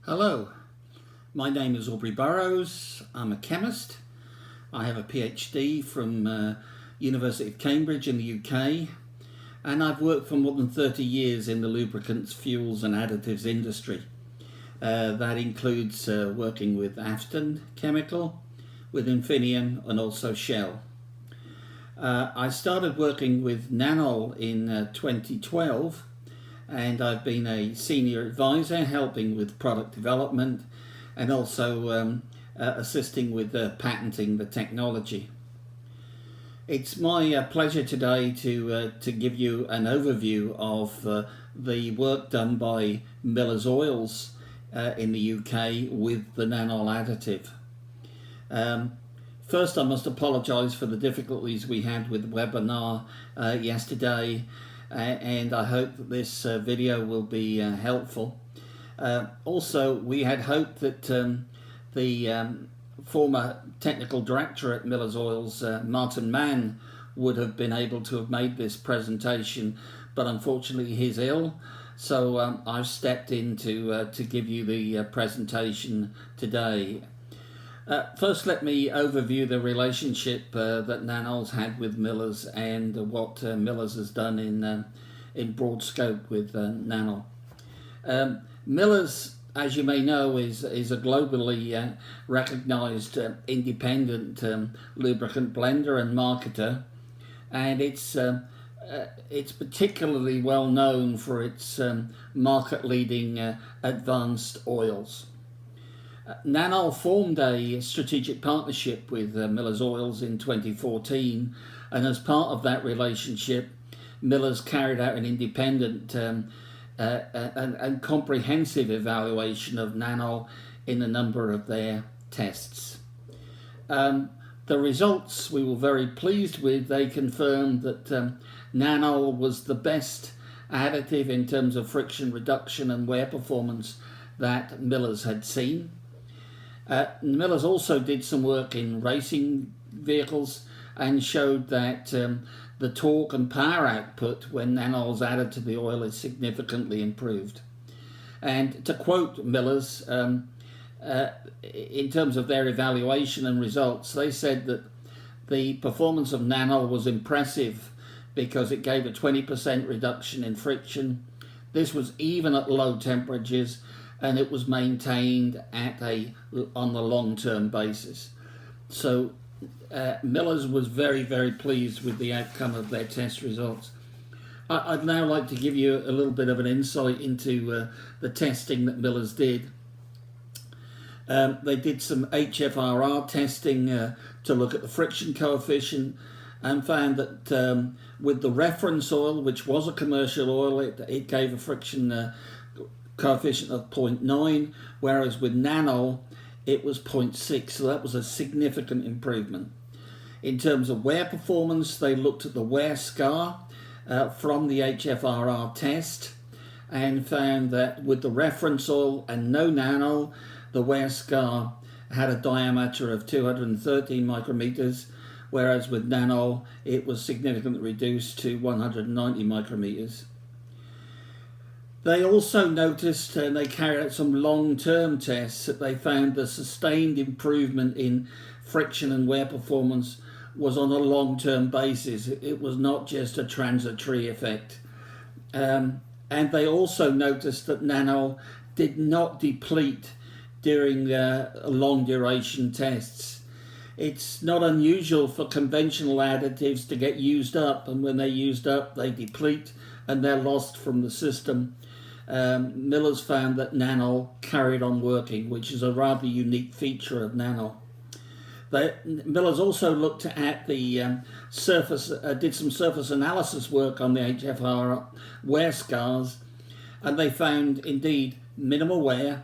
Hello, my name is Aubrey Burrows. I'm a chemist. I have a PhD from University of Cambridge in the UK, and I've worked for more than 30 years in the lubricants, fuels and additives industry. That includes working with Afton Chemical, with Infineon and also Shell. I started working with Nanol in 2012, and I've been a senior advisor helping with product development and also assisting with patenting the technology. It's my pleasure today to give you an overview of the work done by Miller's Oils in the UK with the Nanol additive. First, I must apologise for the difficulties we had with the webinar yesterday, and I hope that this video will be helpful. Also, we had hoped that the former technical director at Miller's Oils, Martin Mann, would have been able to have made this presentation, but unfortunately he's ill, so I've stepped in to give you the presentation today. First, let me overview the relationship that Nanol's had with Miller's and what Miller's has done in broad scope with Nanol. Miller's, as you may know, is a globally recognised independent lubricant blender and marketer, and it's particularly well known for its market-leading advanced oils. Nanol formed a strategic partnership with Miller's Oils in 2014, and as part of that relationship, Miller's carried out an independent and comprehensive evaluation of Nanol in a number of their tests. The results we were very pleased with. They confirmed that Nanol was the best additive in terms of friction reduction and wear performance that Miller's had seen. Miller's also did some work in racing vehicles and showed that the torque and power output when Nanol's added to the oil is significantly improved. And to quote Miller's, in terms of their evaluation and results, they said that the performance of Nanol was impressive because it gave a 20% reduction in friction. This was even at low temperatures, and it was maintained on the long-term basis. So Miller's was very, very pleased with the outcome of their test results. I'd now like to give you a little bit of an insight into the testing that Miller's did. They did some HFRR testing to look at the friction coefficient, and found that with the reference oil, which was a commercial oil, it gave a friction coefficient of 0.9, whereas with Nanol it was 0.6, so that was a significant improvement. In terms of wear performance, they looked at the wear scar from the HFRR test and found that with the reference oil and no Nanol, the wear scar had a diameter of 213 micrometers, whereas with Nanol it was significantly reduced to 190 micrometers. They also noticed, and they carried out some long-term tests, that they found the sustained improvement in friction and wear performance was on a long-term basis. It was not just a transitory effect. And they also noticed that Nanol did not deplete during long-duration tests. It's not unusual for conventional additives to get used up, and when they're used up, they deplete and they're lost from the system. Miller's found that carried on working, which is a rather unique feature of Nanol. Miller's also looked at the surface, did some surface analysis work on the HFR wear scars, and they found indeed minimal wear,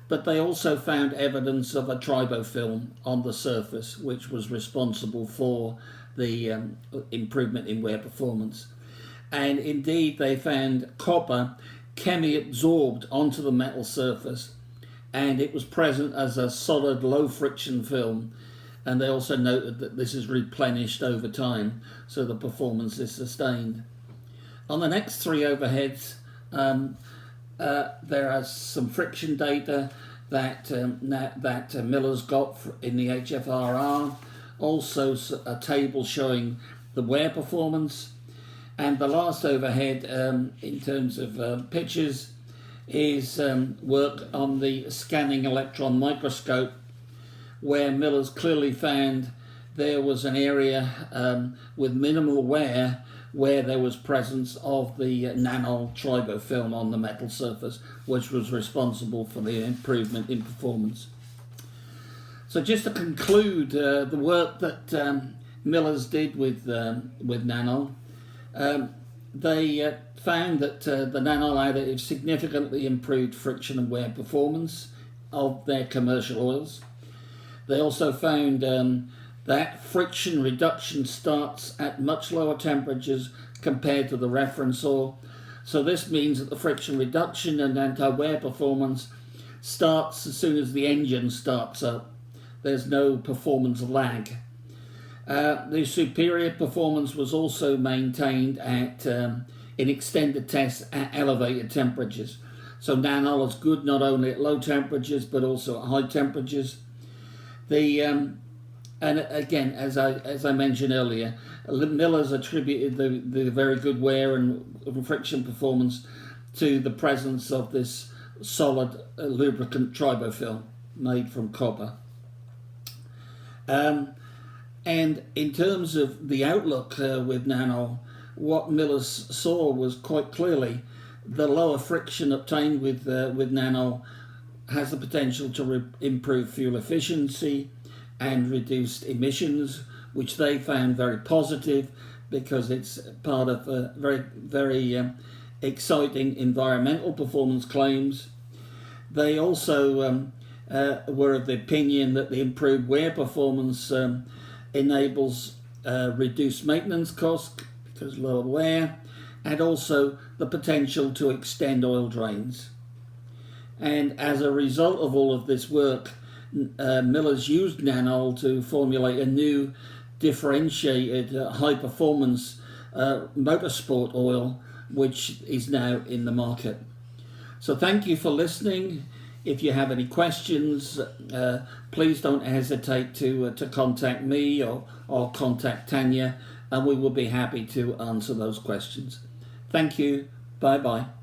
but they also found evidence of a tribofilm on the surface, which was responsible for the improvement in wear performance. And indeed they found copper chemi-absorbed onto the metal surface, and it was present as a solid low friction film, and they also noted that this is replenished over time, so the performance is sustained. On the next three overheads, there are some friction data that Miller's got in the HFRR. Also a table showing the wear performance. And the last overhead in terms of pictures is work on the scanning electron microscope, where Miller's clearly found there was an area with minimal wear where there was presence of the Nanol tribofilm on the metal surface, which was responsible for the improvement in performance. So just to conclude the work that Miller's did with Nanol, they found that the Nanol additives significantly improved friction and wear performance of their commercial oils. They also found that friction reduction starts at much lower temperatures compared to the reference oil. So this means that the friction reduction and anti-wear performance starts as soon as the engine starts up. There's no performance lag. The superior performance was also maintained in extended tests at elevated temperatures. So Nanol is good not only at low temperatures but also at high temperatures. And again, as I mentioned earlier, Miller's attributed the very good wear and friction performance to the presence of this solid lubricant tribofilm made from copper. And in terms of the outlook with Nanol, what Miller's saw was quite clearly the lower friction obtained with Nanol has the potential to improve fuel efficiency and reduced emissions, which they found very positive because it's part of very exciting environmental performance claims. They also were of the opinion that the improved wear performance enables reduced maintenance costs because lower wear, and also the potential to extend oil drains. And as a result of all of this work, Miller's used Nanol to formulate a new differentiated high-performance motorsport oil, which is now in the market. So thank you for listening. If you have any questions, please don't hesitate to contact me or contact Tanya, and we will be happy to answer those questions. Thank you. Bye-bye.